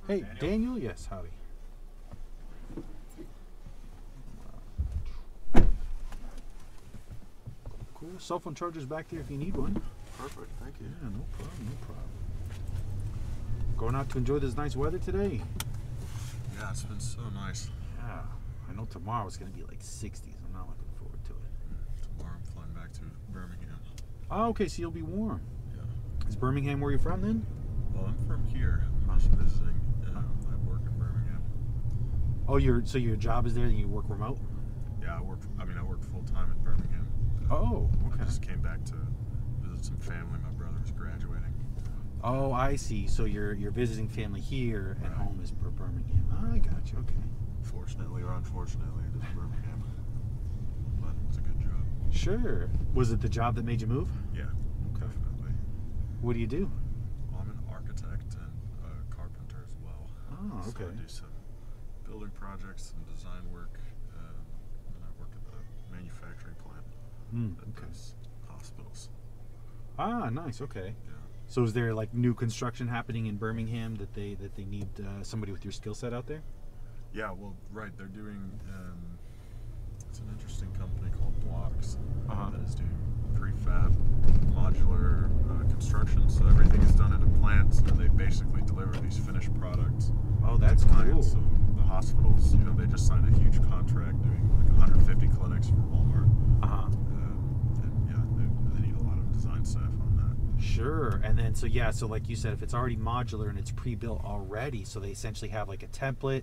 Hey, Daniel? Yes, howdy. Cool. Cell phone charger's back there if you need one. Perfect, thank you. Yeah, no problem, no problem. Going out to enjoy this nice weather today? Yeah, it's been so nice. Yeah. I know tomorrow it's going to be like 60s. I'm not looking forward to it. Tomorrow I'm flying back to Birmingham. Oh, okay, so you'll be warm. Yeah. Is Birmingham where you're from then? Well, I'm from here. I'm just visiting. I work in Birmingham. Oh, so your job is there and you work remote? Yeah, I work full time in Birmingham. Oh, okay. I just came back to visit some family. My brother was graduating. Oh, I see. So you're visiting family here, and home is Birmingham. Oh, I got you. Okay. Fortunately or unfortunately, it is Birmingham. But it's a good job. Sure. Was it the job that made you move? Yeah, definitely. What do you do? Well, I'm an architect and a carpenter as well. Oh, okay. So I do some building projects and design work. And I work at the manufacturing plant that does hospitals. Ah, nice. Okay. Yeah. So is there like new construction happening in Birmingham that they need somebody with your skill set out there? Yeah, well, right. They're doing. It's an interesting company called Blocks that is doing prefab, modular construction. So everything is done at a plant, and they basically deliver these finished products. Oh, that's to clients. cool. So the hospitals, they just signed a huge contract doing like 150 clinics for Walmart. And yeah, they need a lot of design staff on that. Sure. And then so like you said, if it's already modular and it's pre-built already, so they essentially have like a template.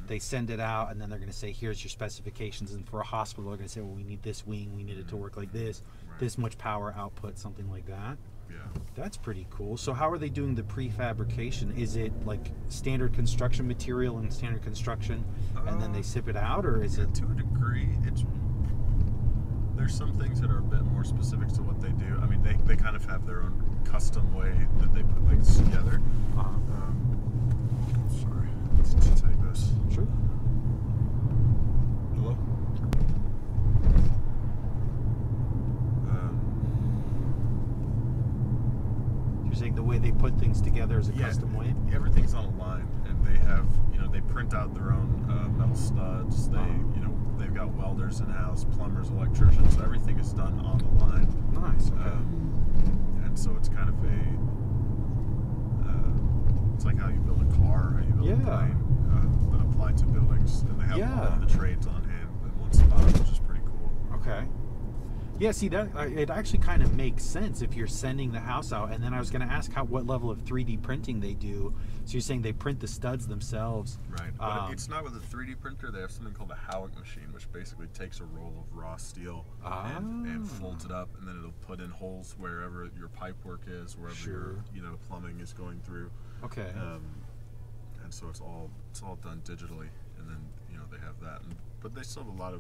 They send it out, and then they're going to say, here's your specifications. And for a hospital, they're going to say, well, we need this wing, we need it to work like this, this much power output, something like that. Yeah. That's pretty cool. So how are they doing the prefabrication? Is it like standard construction material and standard construction, and then they ship it out, or is it? To a degree, there's some things that are a bit more specific to what they do. I mean, they kind of have their own custom way that they put things together. Sorry, let's take this. Sure. Hello? You're saying the way they put things together is a custom way? Everything's on a line, and they have, they print out their own metal studs. They've got welders in-house, plumbers, electricians. So everything is done on the line. Nice. Okay. And so it's kind of it's like how you build a car, how you build a plane, but applied to buildings. And they have all of the trades on hand in one spot, which is pretty cool. Okay. Yeah, see, that it actually kind of makes sense if you're sending the house out. And then I was going to ask what level of 3D printing they do. So you're saying they print the studs themselves. Right. But it's not with a 3D printer. They have something called a Howick machine, which basically takes a roll of raw steel and folds it up, and then it'll put in holes wherever your pipe work is, wherever your plumbing is going through. Okay. And so it's all done digitally, and then they have that. But they still have a lot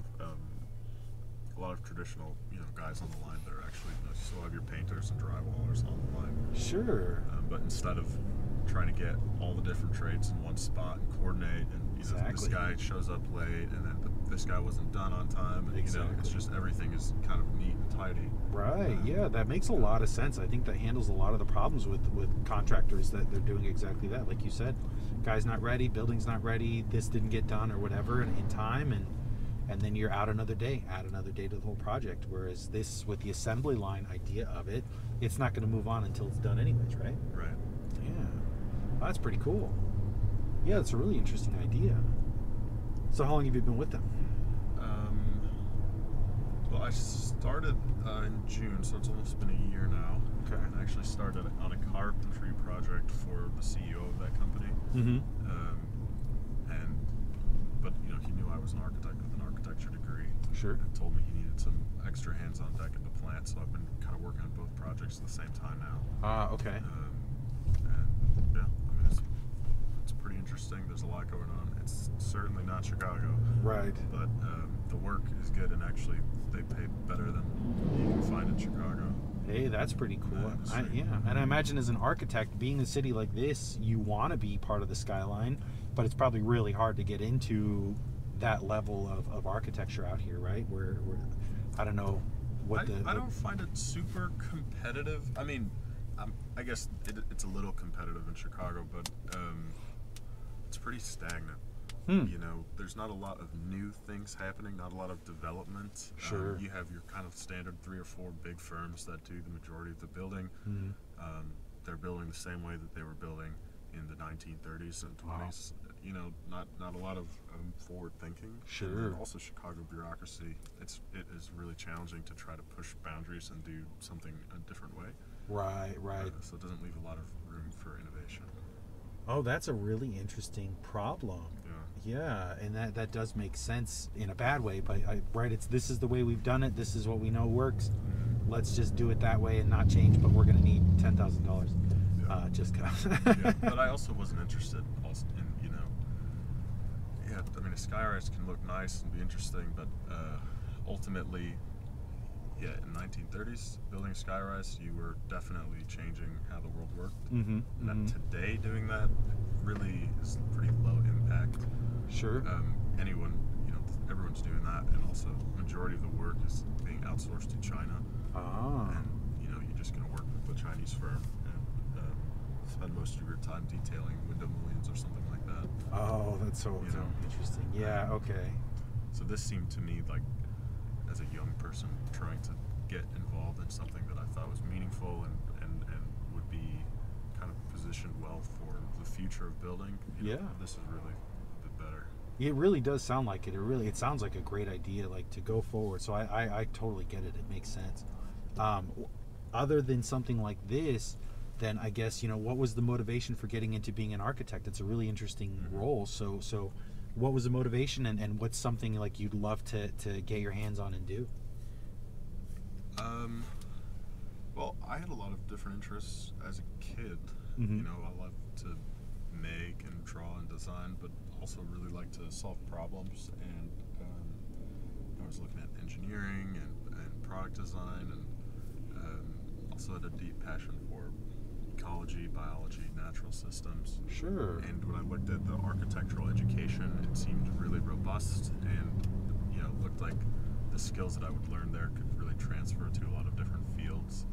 of traditional guys on the line that are actually you still have your painters and drywallers on the line. Sure. But instead of trying to get all the different trades in one spot and coordinate, and this guy shows up late, and then this guy wasn't done on time, and it's just everything is kind of neat and tidy. Right. Yeah, that makes a lot of sense. I think that handles a lot of the problems with contractors that they're doing exactly that. Like you said, guy's not ready, building's not ready, this didn't get done or whatever in time, and then you're out another day, add another day to the whole project. Whereas this, with the assembly line idea of it, it's not going to move on until it's done anyways, right? Right. Yeah. Well, that's pretty cool. Yeah, it's a really interesting idea. So how long have you been with them? Well, I started in June, so it's almost been a year now. Okay. I actually started on a carpentry project for the CEO of that company. But he knew I was an architect with an architecture degree. Sure. And told me he needed some extra hands on deck at the plant, so I've been kind of working on both projects at the same time now. Okay. And yeah, I mean it's pretty interesting. There's a lot going on. It's certainly not Chicago. Right. But the work is good, and actually they pay better than you can find in Chicago. Hey, that's pretty cool. And I imagine as an architect, being in a city like this, you want to be part of the skyline, but it's probably really hard to get into that level of architecture out here, right? Where I don't know what I don't find it super competitive. I mean, I guess it's a little competitive in Chicago, but it's pretty stagnant. You know, there's not a lot of new things happening, not a lot of development. Sure. You have your kind of standard 3 or 4 big firms that do the majority of the building. They're building the same way that they were building in the 1930s and 20s. Wow. You know, not a lot of forward thinking. Sure. And also Chicago bureaucracy. It is really challenging to try to push boundaries and do something a different way. Right. So it doesn't leave a lot of room for innovation. Oh, that's a really interesting problem. Yeah, and that does make sense in a bad way, but this is the way we've done it. This is what we know works. Let's just do it that way and not change. But we're going to need $10,000. Just cause. Yeah, but I also wasn't interested in, you know. Yeah, I mean, a skyrise can look nice and be interesting, but ultimately, yeah, in the 1930s, building a skyrise, you were definitely changing how the world worked. And today, doing that really is pretty low impact. Sure. Anyone, you know, everyone's doing that, and also majority of the work is being outsourced to China. And you know, you're just going to work with a Chinese firm and spend most of your time detailing window mullions or something like that. Oh, that's so interesting. Yeah. Okay. So this seemed to me like, as a young person trying to get involved in something that I thought was meaningful and would be kind of positioned well for the future of building. You know, this is really a bit better. It really does sound like it. It sounds like a great idea, like to go forward. So I totally get it. It makes sense. Other than something like this, then I guess, you know, what was the motivation for getting into being an architect? It's a really interesting role. So what was the motivation, and what's something like you'd love to get your hands on and do? Well, I had a lot of different interests as a kid. You know, I loved to make and draw and design, but also really liked to solve problems. And I was looking at engineering and product design, and also had a deep passion for ecology, biology, natural systems. Sure. And when I looked at the architectural education, it seemed really robust, and you know, looked like the skills that I would learn there could really transfer to a lot of different fields.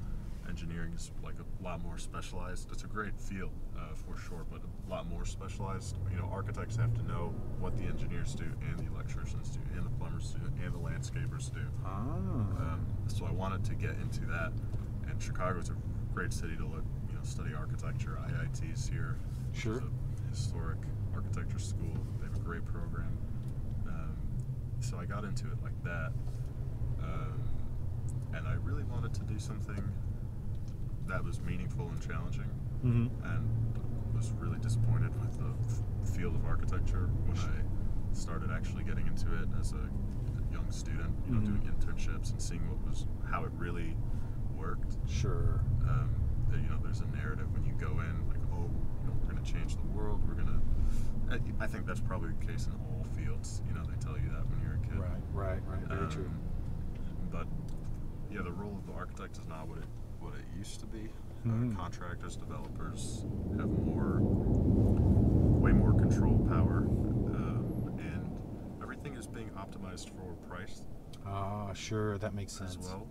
Engineering is like a lot more specialized. It's a great field for sure, but a lot more specialized. You know, architects have to know what the engineers do, and the electricians do, and the plumbers do, and the landscapers do. So I wanted to get into that, and Chicago is a great city to look. Study architecture. IIT's here. Sure. It's a historic architecture school. They have a great program. So I got into it like that. And I really wanted to do something that was meaningful and challenging. And was really disappointed with the field of architecture when I started actually getting into it as a young student, you know, doing internships and seeing how it really worked. Sure. You know, there's a narrative when you go in, like, oh, you know, we're going to change the world. I think that's probably the case in all fields. You know, they tell you that when you're a kid. Right. Very true. But yeah, the role of the architect is not what it used to be. Contractors, developers have way more control power, and everything is being optimized for price. Sure, that makes sense. As well,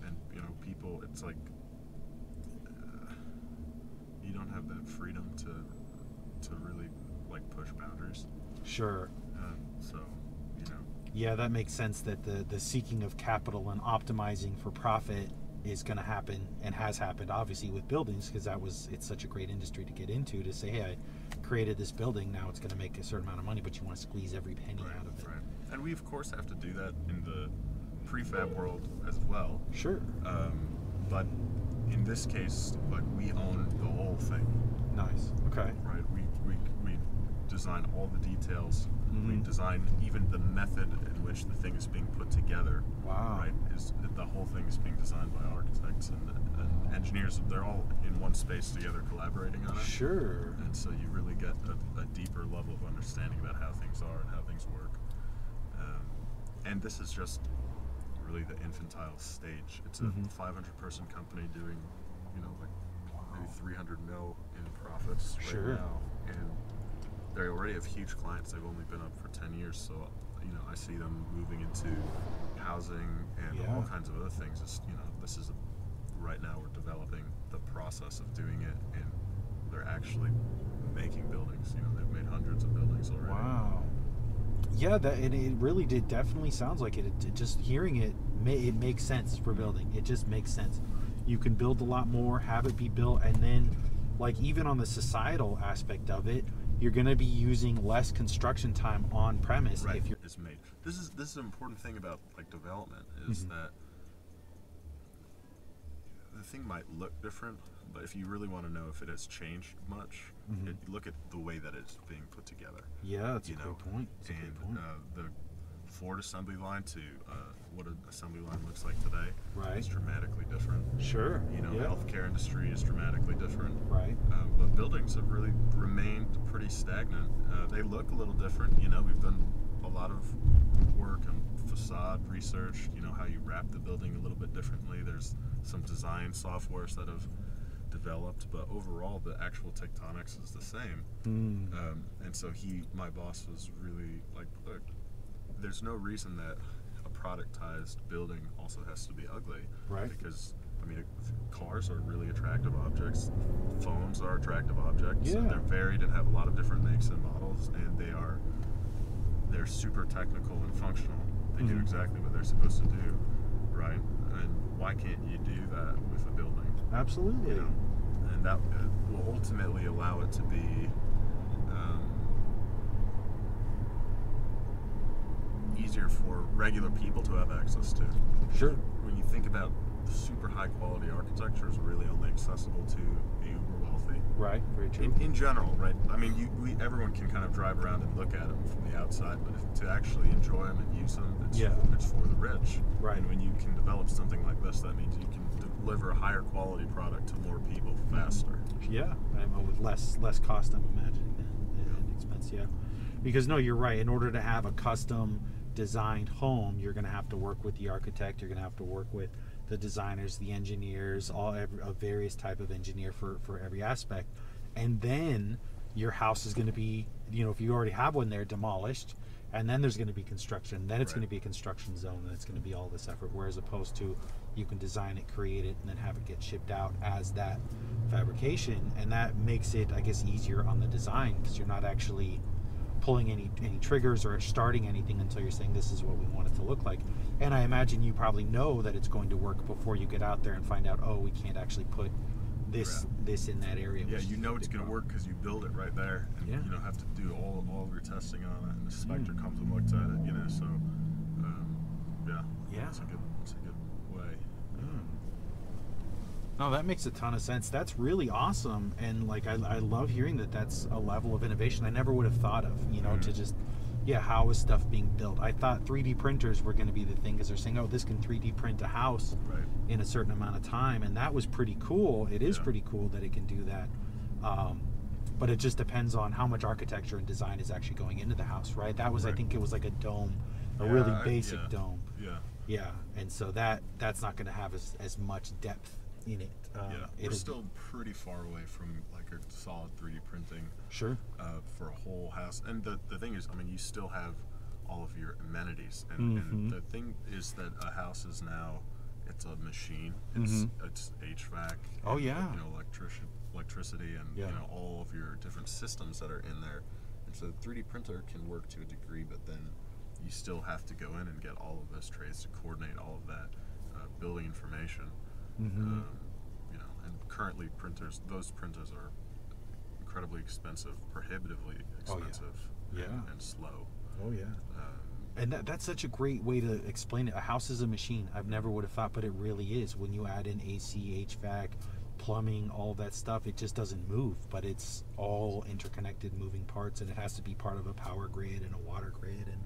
and you know, people, it's like. You don't have that freedom to really like push boundaries. Sure. So, you know. Yeah, that makes sense. That the seeking of capital and optimizing for profit is going to happen, and has happened obviously with buildings, because it's such a great industry to get into. To say, hey, I created this building, now it's going to make a certain amount of money, but you want to squeeze every penny out of it. Right. And we of course have to do that in the prefab world as well. Sure. But in this case, like, we own the whole thing. Nice. Okay. Right. We design all the details. We design even the method in which the thing is being put together. Wow. Right. The whole thing is being designed by architects and engineers. They're all in one space together, collaborating on it. Sure. And so you really get a deeper level of understanding about how things are and how things work. And this is just really the infantile stage. It's a 500-person company doing, you know, like maybe 300 mil in profits right now, and they already have huge clients. They've only been up for 10 years, so you know, I see them moving into housing and all kinds of other things. It's, you know, right now we're developing the process of doing it, and they're actually making buildings. You know, they've made hundreds of buildings already. Wow. Yeah, that and it really did. Definitely sounds like it. Just hearing it, it makes sense for building. It just makes sense. You can build a lot more, have it be built, and then, like, even on the societal aspect of it, you're going to be using less construction time on premise Right. if you're. It's made. This is an important thing about like development is that the thing might look different, but if you really want to know if it has changed much, look at the way that it's being put together. Yeah, that's a great point. That's and a great point. The Ford assembly line to what an assembly line looks like today Right. is dramatically different. Sure. You know, yeah. the healthcare industry is dramatically different. Right. But buildings have really remained pretty stagnant. They look a little different. You know, we've done a lot of work on facade research, you know, how you wrap the building a little bit differently. There's some design softwares that have developed, but overall the actual tectonics is the same. And so my boss was really like, look, there's no reason that a productized building also has to be ugly. Right. Because, I mean, cars are really attractive objects. Phones are attractive objects. Yeah. And they're varied and have a lot of different makes and models, and they're super technical and functional. They do exactly what they're supposed to do, right? And why can't you do that with a building? Absolutely. You know? And that will ultimately allow it to be easier for regular people to have access to. Sure. When you think about super high quality architecture is really only accessible to the uber wealthy. Right. Very true. In general, right? I mean, everyone can kind of drive around and look at them from the outside, but to actually enjoy them and use them, it's for the rich. Right. And when you can develop something like this, that means you can deliver a higher quality product to more people faster. Yeah, with less cost, I'm imagining, and expense. Yeah, because no, you're right. In order to have a custom designed home, you're going to have to work with the architect. You're going to have to work with the designers, the engineers, a various type of engineer for every aspect, and then your house is going to be, you know, if you already have one there, demolished, and then there's going to be construction. Then it's going to be a construction zone, and it's going to be all this effort. Whereas opposed to you can design it, create it, and then have it get shipped out as that fabrication, and that makes it, I guess, easier on the design because you're not actually pulling any triggers or starting anything until you're saying this is what we want it to look like. And I imagine you probably know that it's going to work before you get out there and find out, oh, we can't actually put this in that area. Yeah, you know it's going to work because you build it right there, and you don't have to do all of your testing on it, and the inspector comes and looks at it, you know. So it's a good way. No, that makes a ton of sense. That's really awesome, and like I love hearing that that's a level of innovation I never would have thought of, you know, to just how is stuff being built. I thought 3D printers were going to be the thing because they're saying, oh, this can 3D print a house in a certain amount of time, and that was pretty cool. It is pretty cool that it can do that, but it just depends on how much architecture and design is actually going into the house, right? That was I think it was like a dome, a really basic dome. Yeah, and so that's not going to have as much depth in it. We're still pretty far away from like a solid 3D printing. Sure. For a whole house, and the thing is, I mean, you still have all of your amenities, and the thing is that a house is now, it's a machine. It's HVAC. Oh, and, yeah. You know, electricity, and you know, all of your different systems that are in there. And so, the 3D printer can work to a degree, but then you still have to go in and get all of those trays to coordinate all of that building information. You know, and currently those printers are incredibly expensive, prohibitively expensive, and slow. Oh yeah. And that's such a great way to explain it. A house is a machine. I've never would have thought, but it really is. When you add in AC, HVAC, plumbing, all that stuff, it just doesn't move, but it's all interconnected moving parts, and it has to be part of a power grid and a water grid and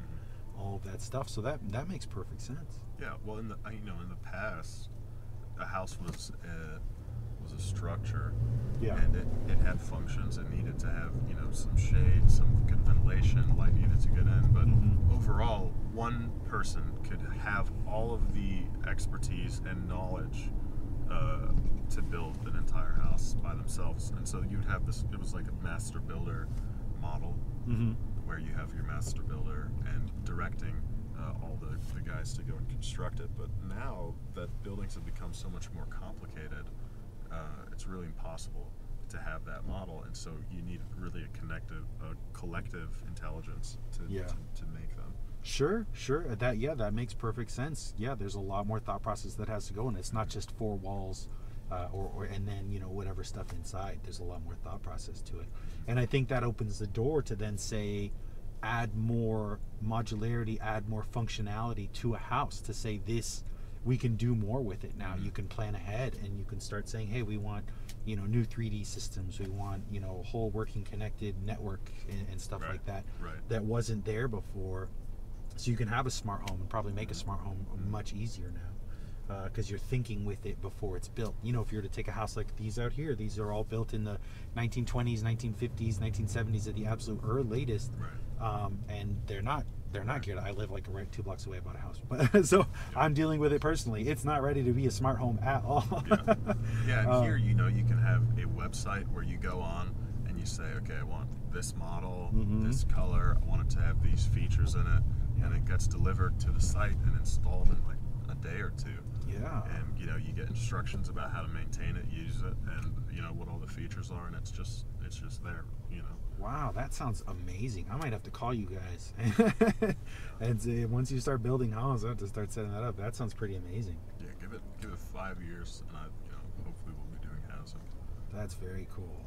all of that stuff. So that makes perfect sense. Yeah. Well, in the past, a house was a structure, and it had functions. It needed to have, you know, some shade, some good ventilation, light needed to get in, but overall, one person could have all of the expertise and knowledge to build an entire house by themselves. And so you'd have this, it was like a master builder model, where you have your master builder and directing all the guys to go and construct it. But now that buildings have become so much more complicated, it's really impossible to have that model, and so you need really a collective intelligence to make them. Sure. That makes perfect sense. Yeah, there's a lot more thought process that has to go in. It's not just 4 walls, or and then whatever stuff inside. There's a lot more thought process to it, and I think that opens the door to then say, add more modularity, add more functionality to a house. To say this, we can do more with it now. You can plan ahead, and you can start saying, hey, we want new 3D systems. We want a whole working connected network and stuff like that. Right. That wasn't there before. So you can have a smart home and probably make a smart home much easier now, because you're thinking with it before it's built. If you were to take a house like these out here, these are all built in the 1920s, 1950s, 1970s at the absolute latest, and they're not good. I live like 2 blocks away, about a house, but so I'm dealing with it personally. It's not ready to be a smart home at all. And here you can have a website where you go on and you say, okay, I want this model, this color, I want it to have these features in it. And it gets delivered to the site and installed in like a day or 2. Yeah. And you get instructions about how to maintain it, use it, and what all the features are, and it's just there. Wow, that sounds amazing. I might have to call you guys and say, once you start building homes, I have to start setting that up. That sounds pretty amazing. Yeah, give it 5 years, and hopefully we'll be doing housing. That's very cool.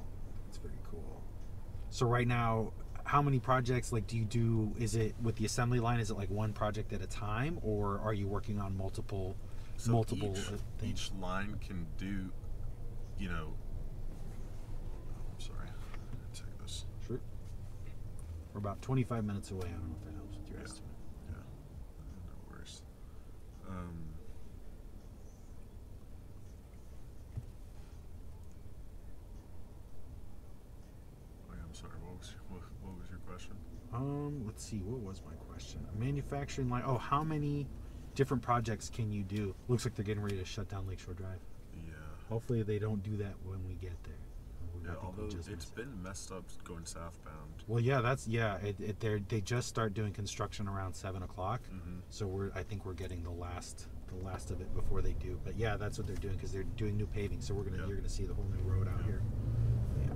So right now, how many projects do you do? Is it with the assembly line? Is it like one project at a time, or are you working on multiple things? Each line can do, I'm sorry, take this. Sure. We're about 25 minutes away. I don't know if that helps with your estimate. Yeah, no worries. I'm sorry. What was your question? Let's see. What was my question? A manufacturing line. Oh, how many different projects can you do? Looks like they're getting ready to shut down Lakeshore Drive. Yeah. Hopefully they don't do that when we get there. Although it's been messed up going southbound. Well, yeah, they just start doing construction around 7 o'clock. So I think we're getting the last of it before they do. But yeah, that's what they're doing, because they're doing new paving. So you're gonna see the whole new road out here. Yeah.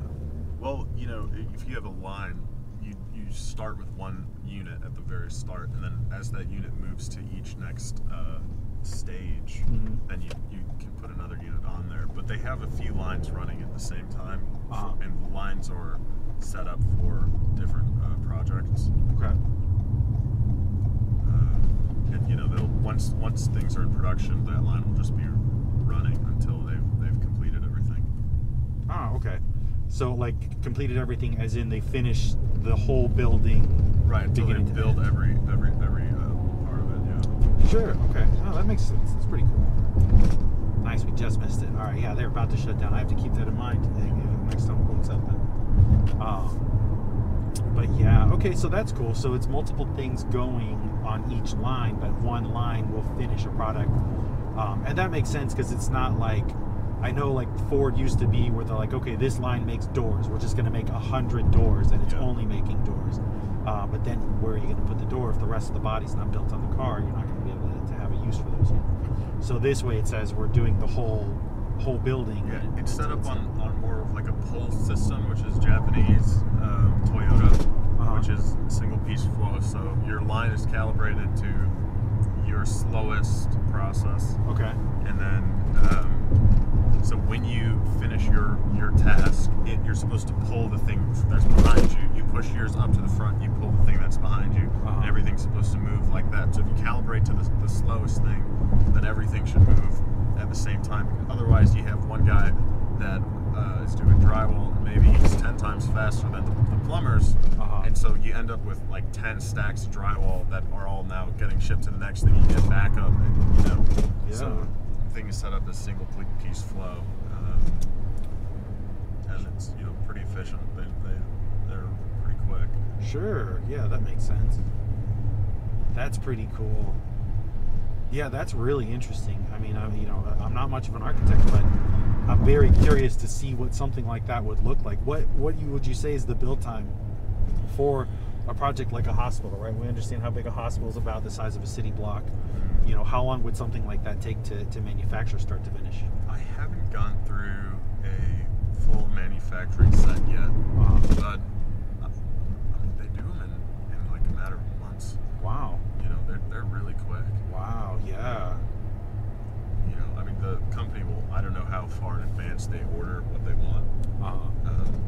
Well, if you have a line, you start with one unit at the very start, and then as that unit moves to each next stage, then you can put another unit on there. But they have a few lines running at the same time, and the lines are set up for different projects. Okay. And they'll once things are in production, that line will just be running until they've completed everything. Oh, okay. So completed everything, as in they finished the whole building. Right. Until they build every part of it. Yeah. Sure. Okay. Oh, that makes sense. That's pretty cool. Nice. We just missed it. All right. Yeah, they're about to shut down. I have to keep that in mind next time we're going something. But yeah. Okay. So that's cool. So it's multiple things going on each line, but one line will finish a product, and that makes sense, because it's not like, I know Ford used to be where they're like, okay, this line makes doors. We're just going to make 100 doors, and it's only making doors. But then where are you going to put the door if the rest of the body's not built on the car? You're not going to be able to have a use for those yet. So this way it says we're doing the whole building. Yeah, it's set up on more of a pull system, which is Japanese, Toyota, which is single piece flow. So your line is calibrated to your slowest process. Okay. And then so when you finish your task, you're supposed to pull the thing that's behind you. You push yours up to the front, you pull the thing that's behind you, and everything's supposed to move like that. So if you calibrate to the slowest thing, then everything should move at the same time. Otherwise, you have one guy that is doing drywall, and maybe he's 10 times faster than the plumbers, and so you end up with 10 stacks of drywall that are all now getting shipped to the next thing. You get backup, and so the thing is set up as single piece flow, and it's pretty efficient. They're pretty quick. Sure. Yeah, that makes sense. That's pretty cool. Yeah, that's really interesting. I mean, I'm not much of an architect, but I'm very curious to see what something like that would look like. What would you say is the build time for a project like a hospital, right? We understand how big a hospital is, about the size of a city block. How long would something like that take to manufacture start to finish? I haven't gone through a full manufacturing set yet, but I mean, they do them in like a matter of months. Wow. You know, they're really quick. Wow. Yeah. You know, I mean, the company will, I don't know how far in advance they order what they want,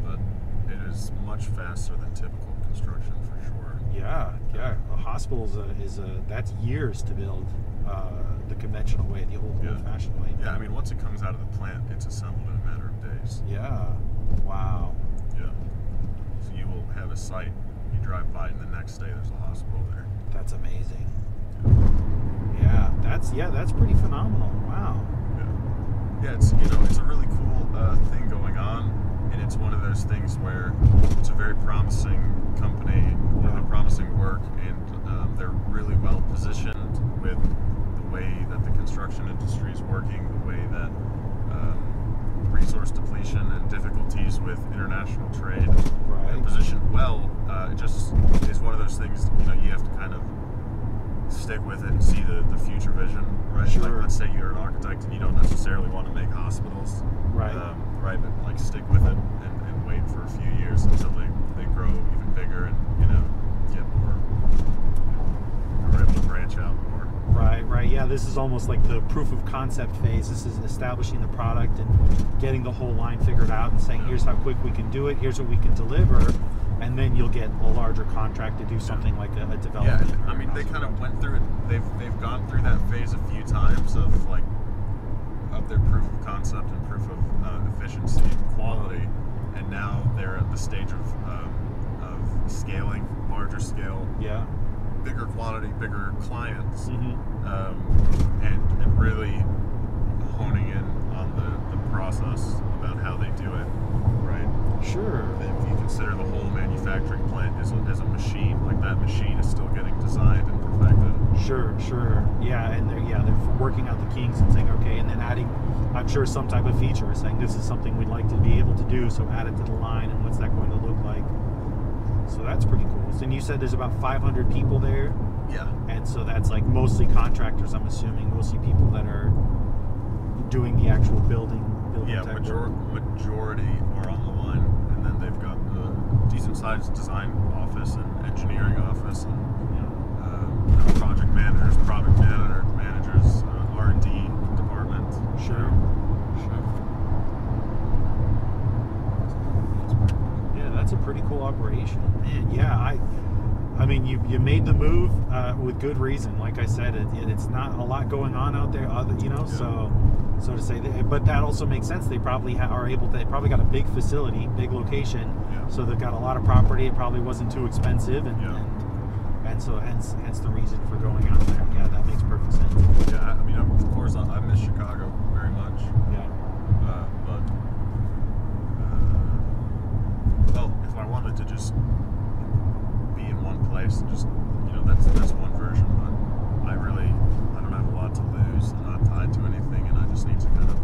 but it is much faster than typical construction for sure. Yeah. Yeah. A hospital is that's years to build the conventional way, the old-fashioned way. Yeah, I mean, once it comes out of the plant, it's assembled in a matter of days. Yeah. Wow. Yeah. So you will have a site, you drive by, and the next day there's a hospital there. That's amazing. Yeah, that's pretty phenomenal. Wow. Yeah, it's, you know, it's a really cool thing going on, and it's one of those things where it's a very promising company, really promising work, and they're really well positioned with the way that the construction industry is working, the way that resource depletion and difficulties with international trade are positioned well. It just is one of those things, you know, you have to kind of stick with it and see the future vision, right? Sure. Like, let's say you're an architect and you don't necessarily want to make hospitals, right? Right, but like stick with it and wait for a few years until they grow even bigger and, you know, get more, are able to branch out more. Right. Yeah, this is almost like the proof of concept phase. This is establishing the product and getting the whole line figured out and saying, here's how quick we can do it, here's what we can deliver, and then you'll get a larger contract to do something like a development. Yeah, I mean, they kind of went through it. They've gone through that phase a few times of their proof of concept and proof of efficiency and quality, and now they're at the stage of scaling, larger scale. Yeah. Bigger quantity, bigger clients, and really honing in on the process about how they do it, right? Sure. If you consider the whole manufacturing plant as a machine, like that machine is still getting designed and perfected. Sure. Yeah, and they're working out the kinks and saying, okay, and then adding, I'm sure, some type of feature, saying this is something we'd like to be able to do, so add it to the line, and what's that going to look like? So that's pretty cool. So, and you said there's about 500 people there? Yeah. And so that's like mostly contractors, I'm assuming, mostly people that are doing the actual building Yeah, type work. majority are on the line, and then they've got a decent-sized design office and engineering office, and project managers, product managers, R&D department. Sure. Yeah, that's a pretty cool operation. Man, yeah, I mean, you made the move with good reason. Like I said, it's not a lot going on out there, so to say. But that also makes sense. They probably they probably got a big facility, big location, so they've got a lot of property. It probably wasn't too expensive, and so hence the reason for going out there. Yeah, that makes perfect sense. Yeah, I mean, of course, I miss Chicago very much. Yeah. But well, if I wanted to just be in one place and just, you know, that's one version. But I don't have a lot to lose. I'm not tied to anything, and I just need to kind of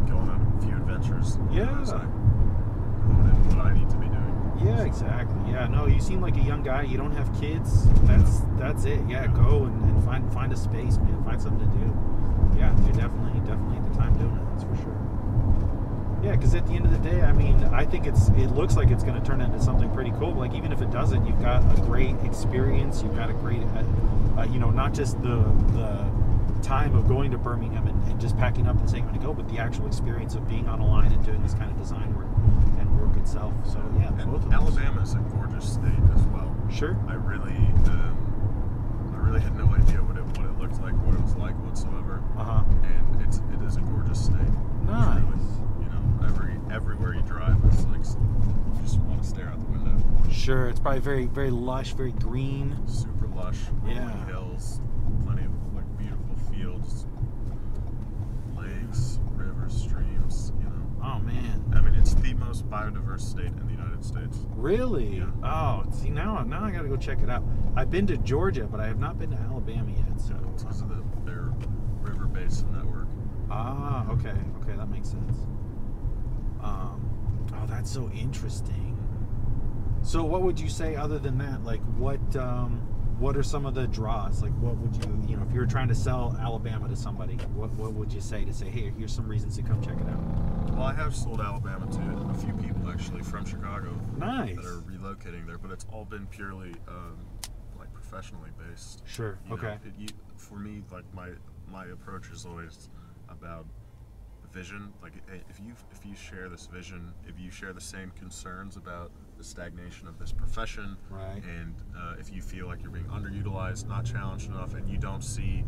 go on a few adventures. Yeah. As I hone in what I need to be doing. Yeah, exactly. Yeah, no, you seem like a young guy. You don't have kids. That's it. Yeah, go and find a space, man. Find something to do. Yeah, you're definitely at the time doing it. That's for sure. Yeah, because at the end of the day, I mean, I think it looks like it's going to turn into something pretty cool. Like, even if it doesn't, you've got a great experience. You've got a great, not just the time of going to Birmingham and just packing up and saying I'm going to go, but the actual experience of being on a line and doing this kind of design work and work itself. So yeah, and both of Alabama is a gorgeous state as well. Sure. I really had no idea what it looked like, what it was like whatsoever. And it is a gorgeous state. Nice. Really, you know, everywhere you drive, it's like you just want to stare out the window. Sure, it's probably very, very lush, very green. Super lush, rolling Yeah. hills, plenty of like beautiful fields, lakes, rivers, streams. You know. Oh man. I mean, it's the most biodiverse state in the United States. Really? Yeah. Oh, see, now I got to go check it out. I've been to Georgia, but I have not been to Alabama yet. So It's because of their river basin network. Ah, okay, that makes sense. Oh, that's so interesting. So, what would you say other than that? Like, what what are some of the draws? Like, what would you know, if you were trying to sell Alabama to somebody, what would you say to say, hey, here's some reasons to come check it out? Well, I have sold Alabama to a few people actually from Chicago. Nice. That are relocating there, but it's all been purely like professionally based. Sure. You Okay. know, for me, like my approach is always about vision. Like, if you share this vision, if you share the same concerns about the stagnation of this profession, Right. and if you feel like you're being underutilized, not challenged enough, and you don't see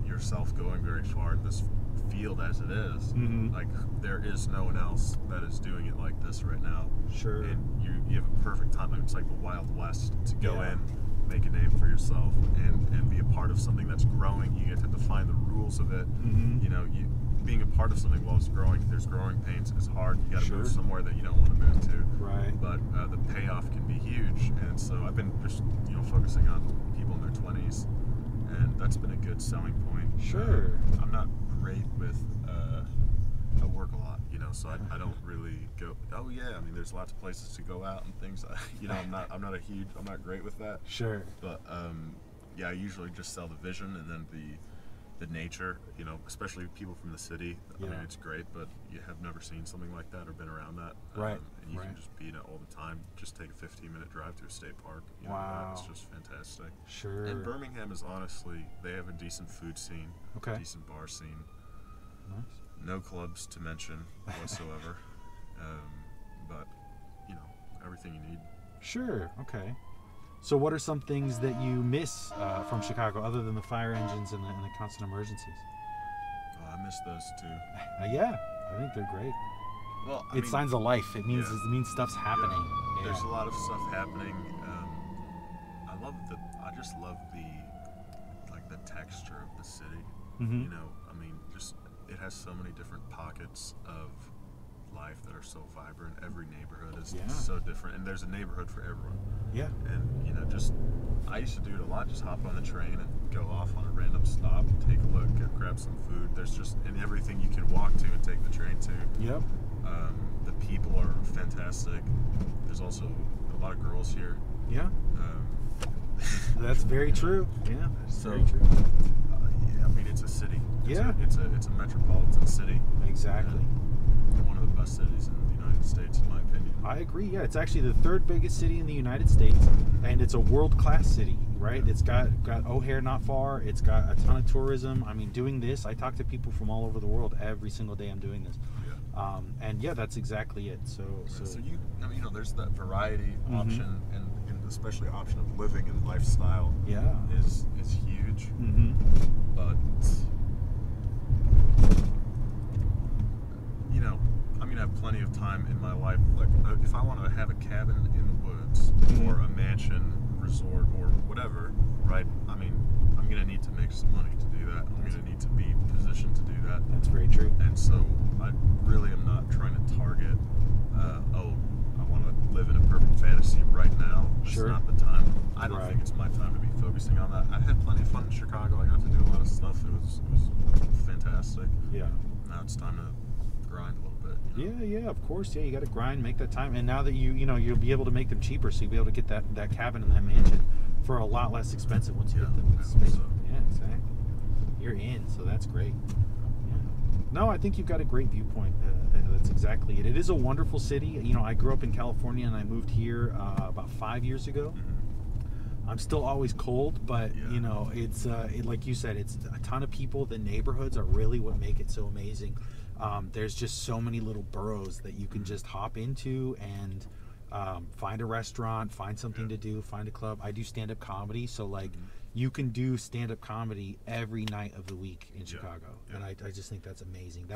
yourself going very far in this field as it is, like, there is no one else that is doing it like this right now. Sure. And you have a perfect time. It's like the Wild West to go Yeah. in, make a name for yourself, and be a part of something that's growing. You get to define the rules of it. You know, being a part of something while it's growing, there's growing pains. It's hard. You got to move somewhere that you don't want to move to. Right. But the payoff can be huge. And so I've been just focusing on people in their 20s, and that's been a good selling point. Sure. I'm not great with. I work a lot, so I don't really go. Oh yeah, I mean, there's lots of places to go out and things. I'm not great with that. Sure. But yeah, I usually just sell the vision, and then the nature. Especially people from the city. Yeah. I mean, it's great, but you have never seen something like that or been around that. Right. And you can just be in it all the time. Just take a 15-minute drive to a state park. Wow. It's just fantastic. Sure. And Birmingham is honestly, they have a decent food scene, Okay. a decent bar scene. Nice. No clubs to mention whatsoever. But, everything you need. Sure. Okay. So what are some things that you miss from Chicago other than the fire engines and the constant emergencies? Oh, I miss those too. Yeah, I think they're great. Well, It's signs of life. It means stuff's happening. Yeah. There's a lot of stuff happening. I just love the texture of the city. I mean, just it has so many different pockets of life that are so vibrant. Every neighborhood is so different, and there's a neighborhood for everyone. Yeah. And I used to do it a lot. Just hop on the train and go off on a random stop, take a look, grab some food. There's just everything you can walk to and take the train to. Yep. The people are fantastic. There's also a lot of girls here. Yeah. That's very true. Yeah. So, very true. I mean, it's a city. It's a metropolitan city. Exactly. One of the best cities in the United States, in my opinion. I agree. Yeah, it's actually the third biggest city in the United States, and it's a world-class city, right? It's got O'Hare not far. It's got a ton of tourism. I mean, doing this, I talk to people from all over the world every single day I'm doing this. Yeah. And yeah, that's exactly it. So there's that variety option, and especially option of living and lifestyle. Yeah. is huge. But I have plenty of time in my life. Like, if I want to have a cabin in the woods or a mansion, resort, or whatever, right? I mean, I'm gonna need to make some money to do that. I'm gonna need to be positioned to do that. That's very true. And so I really am not trying to target, I want to live in a perfect fantasy right now. It's Sure. not the time. I don't think it's my time to be focusing on that. I had plenty of fun in Chicago. I got to do a lot of stuff. It was fantastic. Yeah. Now it's time to grind a little bit. Yeah, of course. Yeah, you got to grind, make that time. And now that you'll be able to make them cheaper, so you'll be able to get that cabin and that mansion for a lot less expensive once you get the space. So. Yeah, exactly. You're in, so that's great. Yeah. No, I think you've got a great viewpoint. That's exactly it. It is a wonderful city. I grew up in California and I moved here about 5 years ago. I'm still always cold, but it's like you said, it's a ton of people. The neighborhoods are really what make it so amazing. There's just so many little boroughs that you can just hop into and find a restaurant, find something to do, find a club. I do stand-up comedy, so you can do stand-up comedy every night of the week in Chicago, and I just think that's amazing.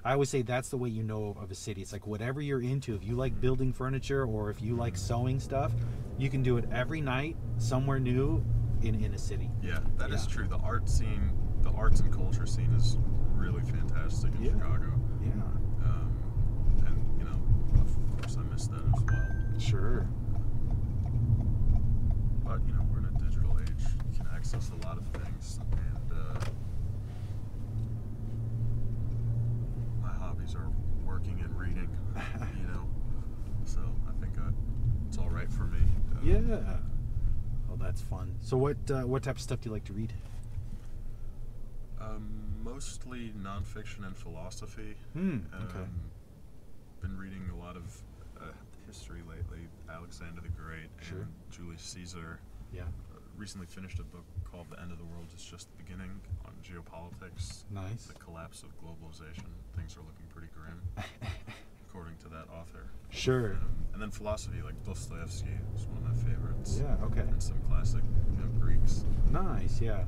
I always say that's the way you know of a city. It's like whatever you're into. If you like building furniture or if you like sewing stuff, you can do it every night somewhere new in a city. Yeah, that is true. The art scene, the arts and culture scene is really fantastic in Chicago. Yeah. And of course I miss that as well. Sure. But we're in a digital age. You can access a lot of things, and my hobbies are working and reading. So I think it's all right for me. Yeah. that's fun. So what type of stuff do you like to read? Mostly nonfiction and philosophy. Okay. Been reading a lot of history lately. Alexander the Great Sure. and Julius Caesar. Yeah. Recently finished a book called The End of the World is Just the Beginning on geopolitics. Nice. The collapse of globalization. Things are looking pretty grim, according to that author. Sure. And then philosophy, like Dostoevsky is one of my favorites. Yeah, okay. And some classic, Greeks. Nice, yeah.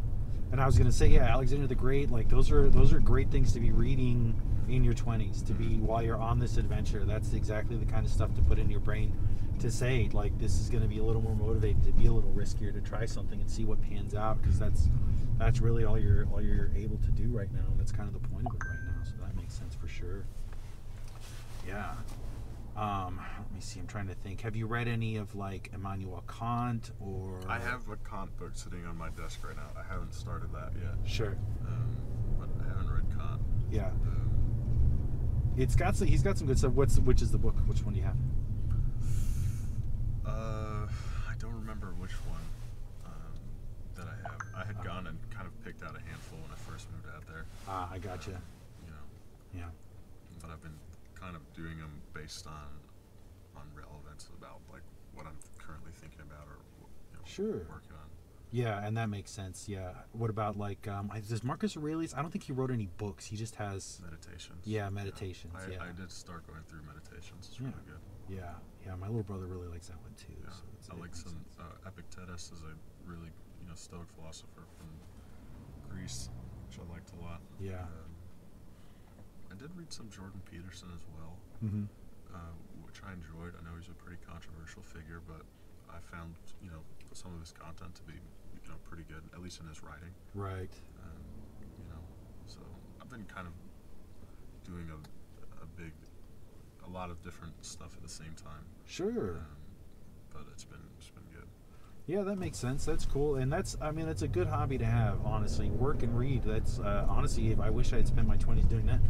And I was gonna say, yeah, Alexander the Great, like those are great things to be reading in your 20s, to be while you're on this adventure. That's exactly the kind of stuff to put in your brain to say, like, this is gonna be a little more motivated, to be a little riskier, to try something and see what pans out, because that's really all you're able to do right now, and that's kind of the point of it right now. So that makes sense for sure. Yeah. Let me see. I'm trying to think. Have you read any of like Immanuel Kant or? I have a Kant book sitting on my desk right now. I haven't started that yet. Sure. But I haven't read Kant. Yeah. He's got some good stuff. Which is the book? Which one do you have? I don't remember which one that I have. I had gone and kind of picked out a handful when I first moved out there. I gotcha. Yeah. But I've been kind of doing them based on relevance about like what I'm currently thinking about or Sure. working on. Yeah, and that makes sense. Yeah. What about like does Marcus Aurelius? I don't think he wrote any books. He just has Meditations. Yeah, meditations. I Yeah. did start going through meditations. It's really good. Yeah. My little brother really likes that one too. Yeah. So I like some Epictetus is a really Stoic philosopher from Greece, which I liked a lot. Yeah. I did read some Jordan Peterson as well, which I enjoyed. I know he's a pretty controversial figure, but I found some of his content to be pretty good, at least in his writing. Right. So I've been kind of doing a lot of different stuff at the same time. Sure. But it's been good. Yeah, that makes sense. That's cool, and that's a good hobby to have. Honestly, work and read. That's honestly, if I wish I had spent my 20s doing that.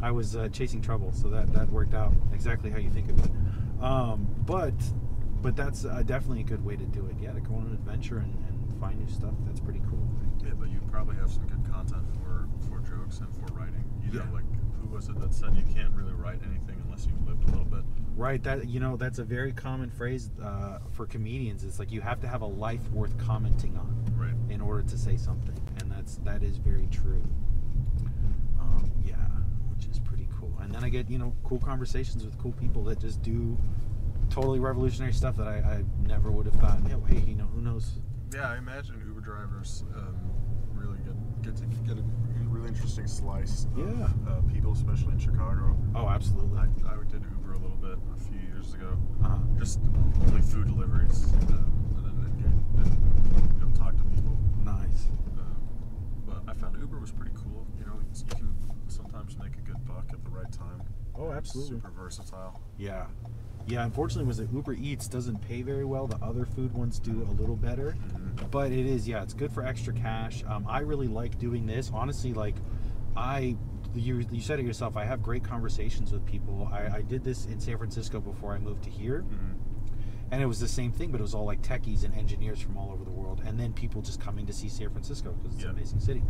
I was chasing trouble, so that worked out exactly how you think of it. But that's definitely a good way to do it. Yeah, to go on an adventure and find new stuff. That's pretty cool. Yeah, but you probably have some good content for jokes and for writing. Like who was it that said you can't really write anything unless you've lived a little bit? Right. That's a very common phrase for comedians. It's like you have to have a life worth commenting on, right, in order to say something, and that is very true. Yeah, which is pretty cool. And then I get cool conversations with cool people that just do totally revolutionary stuff that I never would have thought. Yeah, hey, who knows? Yeah, I imagine Uber drivers really get to get a really interesting slice of people, especially in Chicago. Oh, absolutely. I did Uber a little bit a few years ago. Just only food deliveries, and then talk to people. Nice. But I found Uber was pretty cool. You can sometimes make a good buck at the right time. Oh, absolutely. Super versatile. Yeah. Yeah, unfortunately, was that Uber Eats doesn't pay very well. The other food ones do a little better, but it is, it's good for extra cash. I really like doing this. Honestly, like, you said it yourself, I have great conversations with people. I did this in San Francisco before I moved to here, and it was the same thing, but it was all like techies and engineers from all over the world, and then people just coming to see San Francisco because it's an amazing city.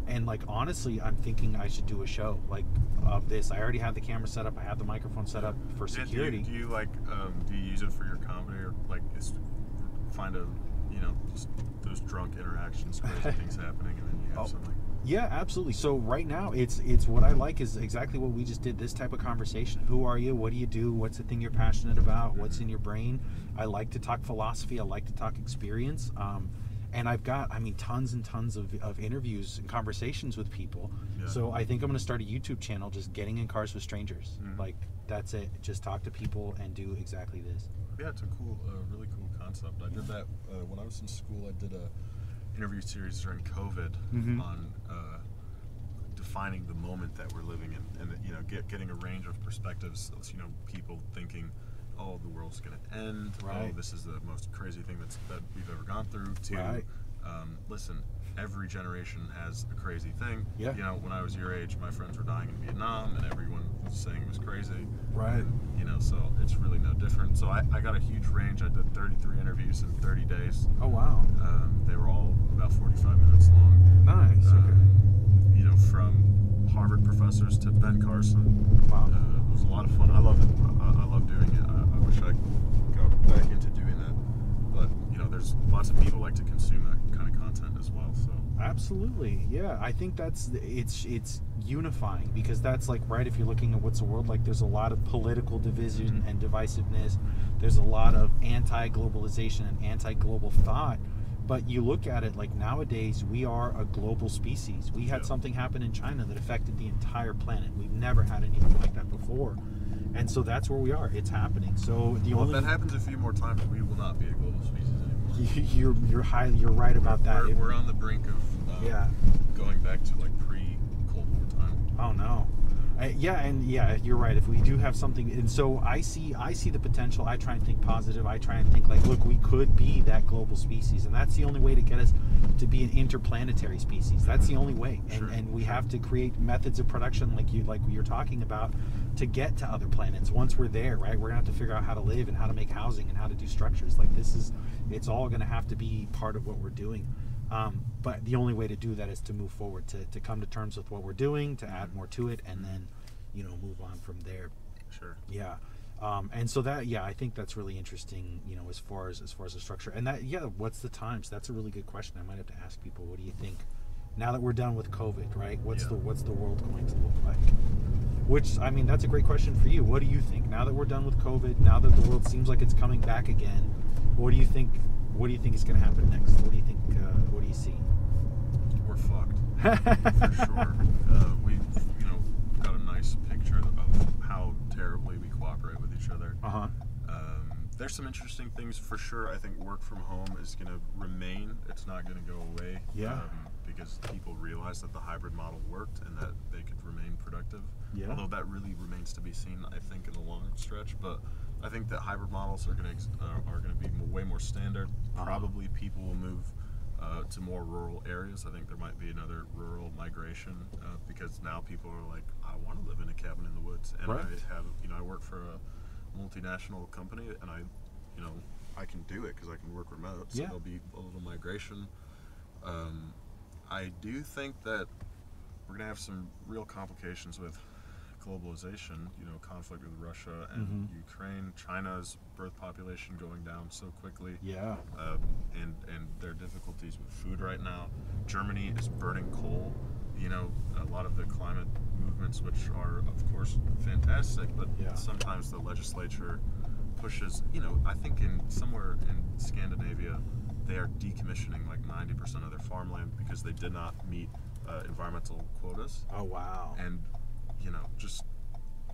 And like, honestly, I'm thinking I should do a show like of this. I already have the camera set up. I have the microphone set up for security. Do you use it for your comedy, or like find just those drunk interactions, crazy things happening, and then you have something? Yeah, absolutely. So right now, it's what I like is exactly what we just did. This type of conversation. Who are you? What do you do? What's the thing you're passionate about? What's in your brain? I like to talk philosophy. I like to talk experience. And I've got, tons and tons of interviews and conversations with people. Yeah. So I think I'm going to start a YouTube channel, just Getting in Cars with Strangers. Like, that's it. Just talk to people and do exactly this. Yeah, it's a really cool concept. I did that when I was in school. I did a interview series during COVID on defining the moment that we're living in, and getting a range of perspectives. People thinking, oh, the world's going to end. Right. Oh, this is the most crazy thing that we've ever gone through. To listen, every generation has a crazy thing. Yeah. You know, when I was your age, my friends were dying in Vietnam, and everyone was saying it was crazy. Right. And, you know, so it's really no different. So I got a huge range. I did 33 interviews in 30 days. Oh, wow. They were all about 45 minutes long. Nice. Okay. You know, from Harvard professors to Ben Carson. Wow. It was a lot of fun. I love it. I love doing it. I wish I could go back into doing that. But, you know, there's lots of people like to consume that kind of content as well. So Absolutely. Yeah. I think it's unifying, because that's like, right, if you're looking at what's the world like, there's a lot of political division and divisiveness. There's a lot of anti-globalization and anti-global thought. But you look at it, like, nowadays we are a global species. We had something happen in China that affected the entire planet. We've never had anything like that before. And so that's where we are. It's happening. So if that happens a few more times, we will not be a global species anymore. You're right about that. We're on the brink of going back to like pre-Cold War time. Oh no. You're right. If we do have something, and so I see the potential. I try and think positive. I try and think like, look, we could be that global species, and that's the only way to get us to be an interplanetary species. That's the only way, and we have to create methods of production, like you're talking about, to get to other planets. Once we're there, right, we're gonna have to figure out how to live and how to make housing and how to do structures. Like, it's all gonna have to be part of what we're doing. But the only way to do that is to move forward, to come to terms with what we're doing, to add more to it, and then, you know, move on from there. Sure. Yeah. And so that, I think that's really interesting, you know, as far as the structure. And that, what's the times? That's a really good question. I might have to ask people, what do you think? Now that we're done with COVID, right? What's the world going to look like? Which, I mean, that's a great question for you. What do you think? Now that we're done with COVID, now that the world seems like it's coming back again, what do you think? What do you think is going to happen next? What do you think? What do you see? We're fucked, for sure. We've, you know, got a nice picture of how terribly we cooperate with each other. There's some interesting things for sure. I think work from home is going to remain. It's not going to go away. Because people realized that the hybrid model worked and that they could remain productive. Although that really remains to be seen, I think, in the long stretch. But I think that hybrid models are going to be way more standard. Probably people will move to more rural areas. I think there might be another rural migration because now people are like, I want to live in a cabin in the woods. And I work for a multinational company, and I can do it because I can work remote. So there'll be a little migration. I do think that we're going to have some real complications with globalization, you know, conflict with Russia and Ukraine, China's birth population going down so quickly, and their difficulties with food right now. Germany is burning coal. You know, a lot of the climate movements, which are of course fantastic, but sometimes the legislature pushes, you know, I think somewhere in Scandinavia they are decommissioning like 90% of their farmland because they did not meet environmental quotas. Oh wow. And you know, just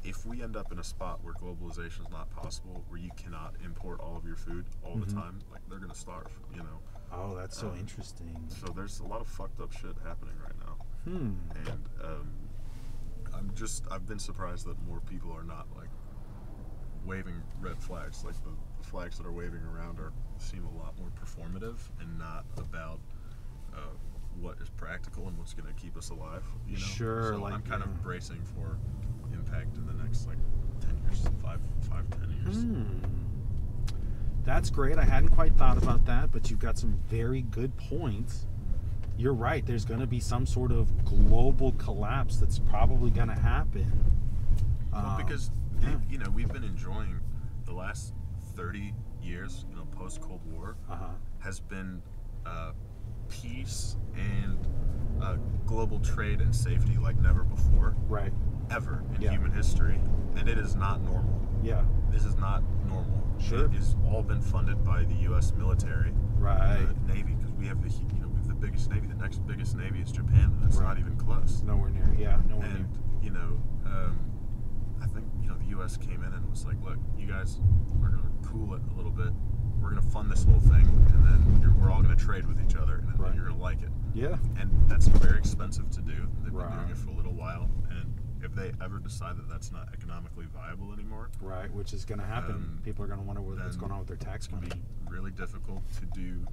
if we end up in a spot where globalization is not possible, where you cannot import all of your food all the time, like they're gonna starve, you know. Oh, that's so interesting. So there's a lot of fucked up shit happening right now. And I've been surprised that more people are not like waving red flags. Like the flags that are waving around seem a lot more performative and not about what is practical and what's going to keep us alive, you know? Sure. So I'm kind of bracing for impact in the next like 10 years, 10 years. That's great. I hadn't quite thought about that, but you've got some very good points. You're right. There's going to be some sort of global collapse that's probably going to happen. Well, because you know, we've been enjoying the last 30 years, you know, post Cold War, has been peace and global trade and safety like never before, right? Ever in human history, and it is not normal. This is not normal. Sure, it has all been funded by the U.S. military, Navy, because we have the biggest navy. The next biggest navy is Japan, and it's not even close. Nowhere near. Nowhere near. You know, I think, you know, the U.S. came in and was like, look, you guys are going to cool it a little bit. We're going to fund this whole thing, and then we're all going to trade with each other, and then you're going to like it. And that's very expensive to do. They've been doing it for a little while, and if they ever decide that that's not economically viable anymore, which is going to happen, people are going to wonder what's going on with their tax money. It's going to be really difficult to do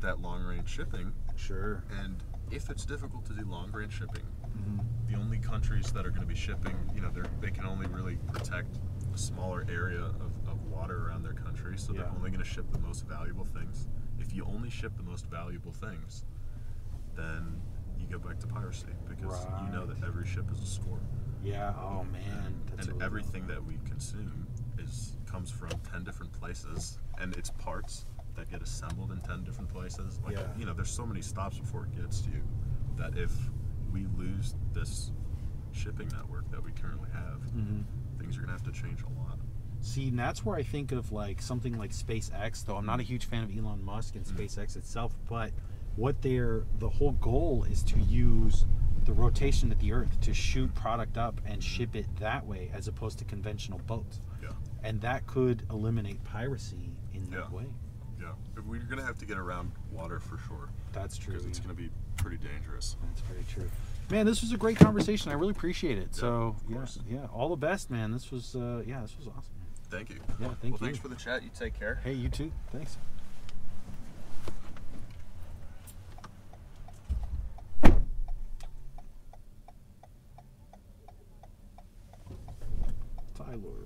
that long-range shipping. Sure. And if it's difficult to do long range shipping, Mm-hmm. the only countries that are going to be shipping, they can only really protect a smaller area of water around their country, so they're only going to ship the most valuable things. If you only ship the most valuable things, then you go back to piracy, because you know that every ship is a score. Yeah. Oh man. That's And everything that we consume comes from 10 different places, and it's parts that get assembled in 10 different places. Like, there's so many stops before it gets to you that if we lose this shipping network that we currently have, things are going to have to change a lot. See, and that's where I think of like something like SpaceX, though I'm not a huge fan of Elon Musk and SpaceX itself, but the whole goal is to use the rotation of the Earth to shoot product up and ship it that way, as opposed to conventional boats. Yeah. And that could eliminate piracy in that way. Yeah. We're going to have to get around water for sure. That's true. Because it's going to be pretty dangerous. That's very true. Man, this was a great conversation. I really appreciate it. Yeah, So, of course. all the best, man. This was awesome. Thank you. Yeah, thank you. Well, thanks for the chat. You take care. Hey, you too. Thanks. Tyler.